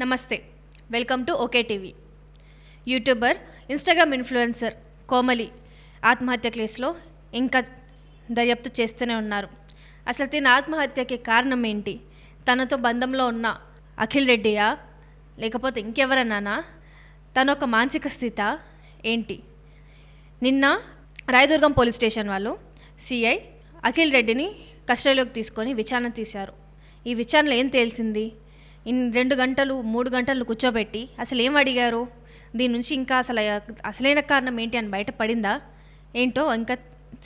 నమస్తే, welcome to okay TV. YouTuber, Instagram influencer Komali ఆత్మహత్య కేసులో ఇంకా దర్యాప్తు చేస్తూనే ఉన్నారు. అసలు తిన ఆత్మహత్యకి కారణం ఏంటి? తనతో బంధంలో ఉన్న అఖిల్ రెడ్డియా, లేకపోతే ఇంకెవరన్నానా? తన ఒక మానసిక స్థిత ఏంటి? నిన్న రాయదుర్గం పోలీస్ స్టేషన్ వాళ్ళు సిఐ అఖిల్ రెడ్డిని కస్టడీలోకి తీసుకొని విచారణ తీశారు. ఈ విచారణలో ఏం తేల్చింది? 2 గంటలు 3 గంటలు కూర్చోబెట్టి అసలు ఏం అడిగారు? దీని నుంచి ఇంకా అసలైన కారణం ఏంటి అని బయటపడిందా ఏంటో ఇంకా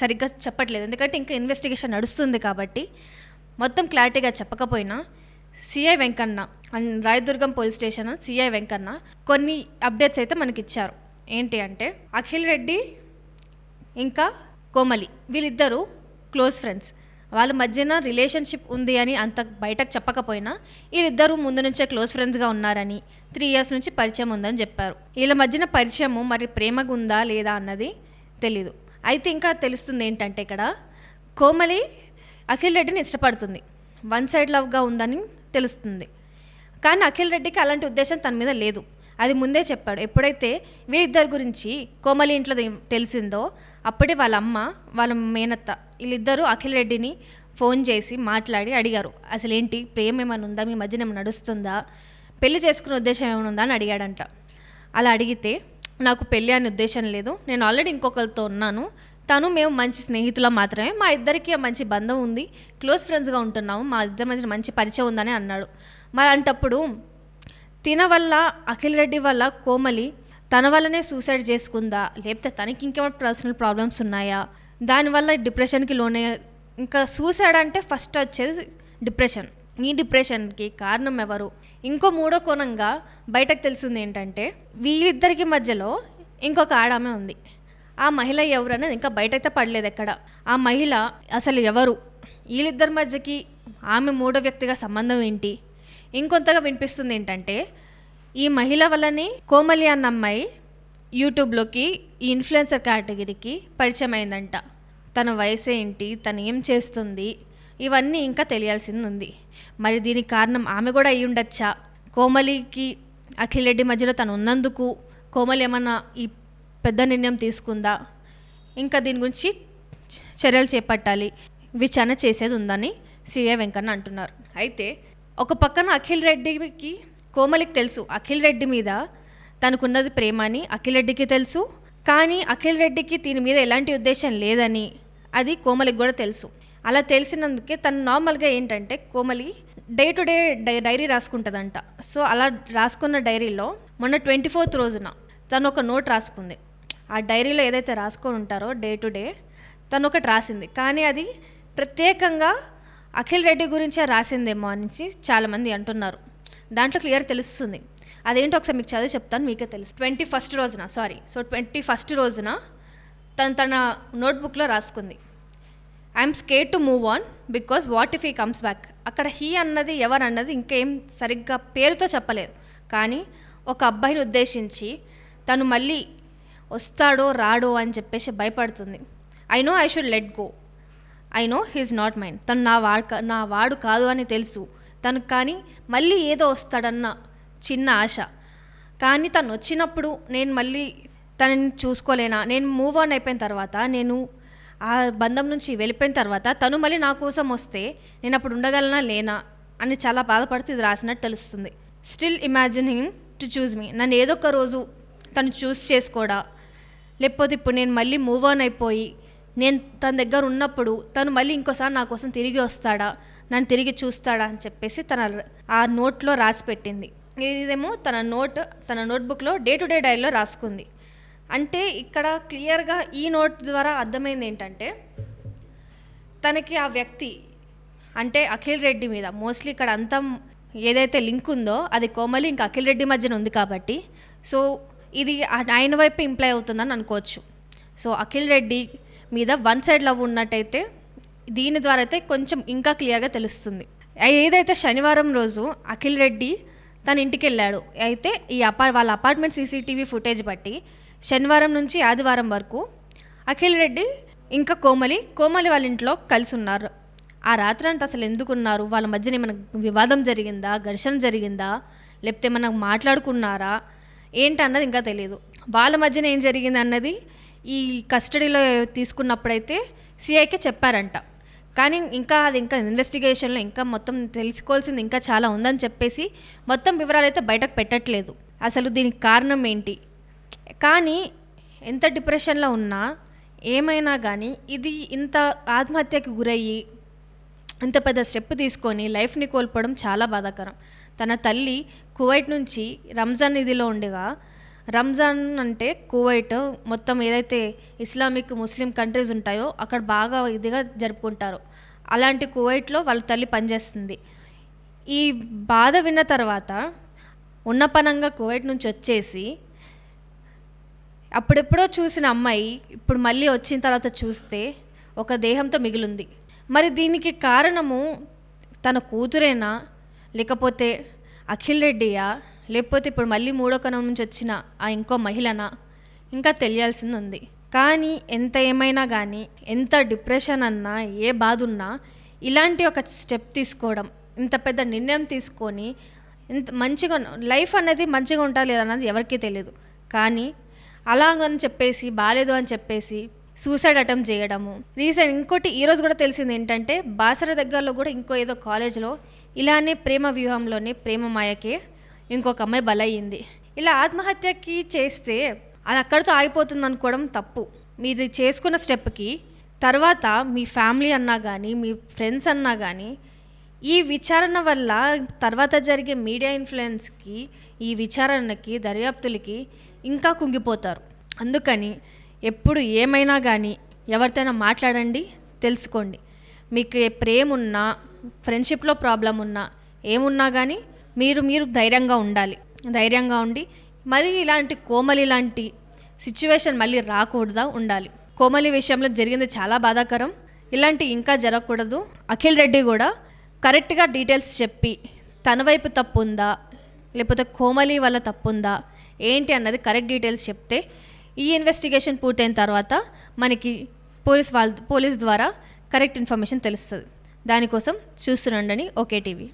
సరిగ్గా చెప్పట్లేదు. ఎందుకంటే ఇంకా ఇన్వెస్టిగేషన్ నడుస్తుంది కాబట్టి మొత్తం క్లారిటీగా చెప్పకపోయినా CI Venkanna and Rayadurgam police station CI Venkanna కొన్ని అప్డేట్స్ అయితే మనకి ఇచ్చారు. ఏంటి అంటే, అఖిల్ రెడ్డి ఇంకా కోమలి వీళ్ళిద్దరూ క్లోజ్ ఫ్రెండ్స్. వాళ్ళ మధ్యన రిలేషన్షిప్ ఉంది అని అంత బయటకు చెప్పకపోయినా వీళ్ళిద్దరూ ముందు నుంచే క్లోజ్ ఫ్రెండ్స్గా ఉన్నారని, 3 years నుంచి పరిచయం ఉందని చెప్పారు. వీళ్ళ మధ్యన పరిచయము మరి ప్రేమగా ఉందా లేదా అన్నది తెలీదు. అయితే ఇంకా తెలుస్తుంది ఏంటంటే, ఇక్కడ కోమలి అఖిల్ రెడ్డిని ఇష్టపడుతుంది, 1 side లవ్గా ఉందని తెలుస్తుంది. కానీ అఖిల్ రెడ్డికి అలాంటి ఉద్దేశం తన మీద లేదు, అది ముందే చెప్పాడు. ఎప్పుడైతే వీళ్ళిద్దరి గురించి కోమలి ఇంట్లో తెలిసిందో అప్పుడే వాళ్ళ అమ్మ, వాళ్ళ మేనత్త వీళ్ళిద్దరూ అఖిల్ రెడ్డిని ఫోన్ చేసి మాట్లాడి అడిగారు, అసలు ఏంటి, ప్రేమ ఏమైనా ఉందా, మీ మధ్యన ఏమైనా నడుస్తుందా, పెళ్లి చేసుకునే ఉద్దేశం ఏమైనా ఉందా అని అడిగాడంట. అలా అడిగితే, నాకు పెళ్ళి అనే ఉద్దేశం లేదు, నేను ఆల్రెడీ ఇంకొకరితో ఉన్నాను, మేము మంచి స్నేహితులం మాత్రమే, మా ఇద్దరికి మంచి బంధం ఉంది, క్లోజ్ ఫ్రెండ్స్గా ఉంటున్నాము, మా ఇద్దరి మధ్య మంచి పరిచయం ఉందని అన్నాడు. మరి అంటప్పుడు తిన వల్ల, అఖిల్ రెడ్డి వల్ల కోమలి తన వల్లనే సూసైడ్ చేసుకుందా, లేకపోతే తనకి ఇంకేమైనా పర్సనల్ ప్రాబ్లమ్స్ ఉన్నాయా, దానివల్ల డిప్రెషన్కి లోనే. ఇంకా సూసైడ్ అంటే ఫస్ట్ వచ్చేది డిప్రెషన్. ఈ డిప్రెషన్కి కారణం ఎవరు? ఇంకో మూడో కోణంగా బయటకు తెలిసింది ఏంటంటే, వీళ్ళిద్దరికి మధ్యలో ఇంకొక ఆడామె ఉంది. ఆ మహిళ ఎవరు అనేది ఇంకా బయటైతే పడలేదు ఎక్కడ. ఆ మహిళ అసలు ఎవరు? వీళ్ళిద్దరి మధ్యకి ఆమె మూడో వ్యక్తిగా సంబంధం ఏంటి? ఇంకొంతగా వినిపిస్తుంది ఏంటంటే, ఈ మహిళ వల్లనే కోమలి అన్న అమ్మాయి యూట్యూబ్లోకి ఈ ఇన్ఫ్లుయెన్సర్ కేటగిరీకి పరిచయం అయిందంట. తన వయసు ఏంటి, తను ఏం చేస్తుంది, ఇవన్నీ ఇంకా తెలియాల్సింది ఉంది. మరి దీనికి కారణం ఆమె కూడా అయి ఉండొచ్చా? కోమలికి అఖిల్ రెడ్డి మధ్యలో తను ఉన్నందుకు కోమలి ఏమన్నా ఈ పెద్ద నిర్ణయం తీసుకుందా? ఇంకా దీని గురించి చర్యలు చేపట్టాలి, విచారణ చేసేది ఉందని సిఐ వెంకన్న అంటున్నారు. అయితే ఒక పక్కన అఖిల్ రెడ్డికి, కోమలికి తెలుసు అఖిల్ రెడ్డి మీద తనకున్నది ప్రేమ అని అఖిల్ రెడ్డికి తెలుసు. కానీ అఖిల్ రెడ్డికి దీని మీద ఎలాంటి ఉద్దేశం లేదని అది కోమలికి కూడా తెలుసు. అలా తెలిసినందుకే తను నార్మల్గా ఏంటంటే, Komali day to day diary రాసుకుంటుందంట. సో అలా రాసుకున్న డైరీలో మొన్న 24th రోజున తను ఒక నోట్ రాసుకుంది. ఆ డైరీలో ఏదైతే రాసుకొని ఉంటారో డే టు డే తను ఒకటి రాసింది. కానీ అది ప్రత్యేకంగా అఖిల్ రెడ్డి గురించే రాసిందేమో అని చాలామంది అంటున్నారు. దాంట్లో క్లియర్ తెలుస్తుంది. అదేంటో ఒకసారి మీకు చదివి చెప్తాను, మీకే తెలుసు. 21st రోజున తన నోట్బుక్లో రాసుకుంది, I'm scared to move on because what if he comes back. అక్కడ హీ అన్నది ఎవరు అన్నది ఇంకేం సరిగ్గా పేరుతో చెప్పలేదు. కానీ ఒక అబ్బాయిని ఉద్దేశించి తను మళ్ళీ వస్తాడో రాడో అని చెప్పేసి భయపడుతుంది. I know I should let go, I know he's not mine. తను నా వాడు కాదు అని తెలుసు తను, కానీ మళ్ళీ ఏదో వస్తాడన్న చిన్న ఆశ. కానీ తను వచ్చినప్పుడు నేను మళ్ళీ తనని చూసుకోలేనా, నేను మూవ్ ఆన్ అయిపోయిన తర్వాత, నేను ఆ బంధం నుంచి వెళ్ళిపోయిన తర్వాత తను మళ్ళీ నా కోసం వస్తే నేను అప్పుడు ఉండగలనా లేనా అని చాలా బాధపడుతూ ఇది రాసినట్టు తెలుస్తుంది. Still imagine him to choose me. నన్ను ఏదో ఒక రోజు తను చూస్ చేసుకోడా, లేకపోతే ఇప్పుడు నేను మళ్ళీ మూవ్ ఆన్ అయిపోయి నేను తన దగ్గర ఉన్నప్పుడు తను మళ్ళీ ఇంకోసారి నా కోసం తిరిగి వస్తాడా, నన్ను తిరిగి చూస్తాడా అని చెప్పేసి ఆ నోట్లో రాసి పెట్టింది. ఇదేమో తన నోట్బుక్లో డే టు డే డైరీలో రాసుకుంది. అంటే ఇక్కడ క్లియర్గా ఈ నోట్ ద్వారా అర్థమైంది ఏంటంటే, తనకి ఆ వ్యక్తి అంటే అఖిల్ రెడ్డి మీద మోస్ట్లీ ఇక్కడ అంతా ఏదైతే లింక్ ఉందో అది కోమలి ఇంకా అఖిల్ రెడ్డి మధ్యన ఉంది కాబట్టి, సో ఇది ఆయన వైపు ఇంప్లై అవుతుందని అనుకోవచ్చు. సో అఖిల్ రెడ్డి మీద 1 side లవ్ ఉన్నట్టయితే దీని ద్వారా అయితే కొంచెం ఇంకా క్లియర్గా తెలుస్తుంది. ఏదైతే శనివారం రోజు అఖిల్ రెడ్డి తన ఇంటికి వెళ్ళాడు, అయితే వాళ్ళ అపార్ట్మెంట్ CCTV ఫుటేజ్ బట్టి శనివారం నుంచి ఆదివారం వరకు అఖిల్ రెడ్డి ఇంకా కోమలి వాళ్ళ ఇంట్లో కలిసి ఉన్నారు. ఆ రాత్రి అంటే అసలు ఎందుకున్నారు, వాళ్ళ మధ్యన ఏమైనా వివాదం జరిగిందా, ఘర్షణ జరిగిందా, లేకపోతే మనం మాట్లాడుకున్నారా ఏంటన్నది ఇంకా తెలియదు. వాళ్ళ మధ్యన ఏం జరిగింది అన్నది ఈ కస్టడీలో తీసుకున్నప్పుడైతే సిఐకే చెప్పారంట. కానీ ఇంకా ఇన్వెస్టిగేషన్లో ఇంకా మొత్తం తెలుసుకోవాల్సింది ఇంకా చాలా ఉందని చెప్పేసి మొత్తం వివరాలు అయితే బయటకు పెట్టట్లేదు. అసలు దీనికి కారణం ఏంటి? కానీ ఎంత డిప్రెషన్లో ఉన్నా ఏమైనా కానీ ఇది ఇంత ఆత్మహత్యకి గురయ్యి ఇంత పెద్ద స్టెప్ తీసుకొని లైఫ్ని కోల్పోవడం చాలా బాధాకరం. తన తల్లి కువైట్ నుంచి రంజాన్ ఇదిలో ఉండగా, రంజాన్ అంటే కువైట్ మొత్తం ఏదైతే ఇస్లామిక్ ముస్లిం కంట్రీస్ ఉంటాయో అక్కడ బాగా ఇదిగా జరుపుకుంటారు. అలాంటి కువైట్లో వాళ్ళ తల్లి పనిచేస్తుంది. ఈ బాధ విన్న తర్వాత ఉన్నపనంగా కువైట్ నుంచి వచ్చేసి అప్పుడెప్పుడో చూసిన అమ్మాయి ఇప్పుడు మళ్ళీ వచ్చిన తర్వాత చూస్తే ఒక దేహంతో మిగిలింది. మరి దీనికి కారణము తన కూతురేనా, లేకపోతే అఖిల్ రెడ్డియా, లేకపోతే ఇప్పుడు మళ్ళీ మూడో కణం నుంచి వచ్చిన ఆ ఇంకో మహిళనా, ఇంకా తెలియాల్సింది ఉంది. కానీ ఎంత ఏమైనా కానీ, ఎంత డిప్రెషన్ అన్నా, ఏ బాధ ఉన్నా ఇలాంటి ఒక స్టెప్ తీసుకోవడం, ఇంత పెద్ద నిర్ణయం తీసుకొని ఇంత మంచిగా లైఫ్ అనేది మంచిగా ఉంటుందా లేదన్నది ఎవరికీ తెలియదు. కానీ అలాగని చెప్పేసి బాలేదు అని చెప్పేసి సూసైడ్ అటెంప్ట్ చేయడము. రీసెంట్ ఇంకోటి ఈరోజు కూడా తెలిసింది ఏంటంటే బాసర దగ్గరలో కూడా ఇంకో ఏదో కాలేజ్లో ఇలానే ప్రేమ వ్యూహంలోనే ప్రేమ మాయకే ఇంకొక అమ్మాయి బలయ్యింది. ఇలా ఆత్మహత్యకి చేస్తే అది అక్కడితో ఆగిపోతుంది అనుకోవడం తప్పు. మీరు చేసుకున్న స్టెప్కి తర్వాత మీ ఫ్యామిలీ అన్నా కానీ, మీ ఫ్రెండ్స్ అన్నా కానీ ఈ విచారణ వల్ల తర్వాత జరిగే మీడియా ఇన్ఫ్లుయెన్స్కి, ఈ విచారణకి, దర్యాప్తులకి ఇంకా కుంగిపోతారు. అందుకని ఎప్పుడు ఏమైనా కానీ ఎవరితోనైనా మాట్లాడండి, తెలుసుకోండి. మీకు ప్రేమ ఉన్నా, ఫ్రెండ్షిప్లో ప్రాబ్లం ఉన్నా, ఏమున్నా కానీ మీరు ధైర్యంగా ఉండాలి. ధైర్యంగా ఉండి మరి ఇలాంటి కోమలి లాంటి సిచ్యువేషన్ మళ్ళీ రాకూడదా ఉండాలి. కోమలి విషయంలో జరిగింది చాలా బాధాకరం. ఇలాంటి ఇంకా జరగకూడదు. అఖిల్ రెడ్డి కూడా కరెక్ట్గా డీటెయిల్స్ చెప్పి తన వైపు తప్పు ఉందా, లేకపోతే కోమలి వల్ల తప్పు ఉందా ఏంటి అన్నది కరెక్ట్ డీటెయిల్స్ చెప్తే ఈ ఇన్వెస్టిగేషన్ పూర్తయిన తర్వాత మనకి పోలీస్ ద్వారా కరెక్ట్ ఇన్ఫర్మేషన్ తెలుస్తుంది. దానికోసం చూస్తుండండి ఓకే టీవీ.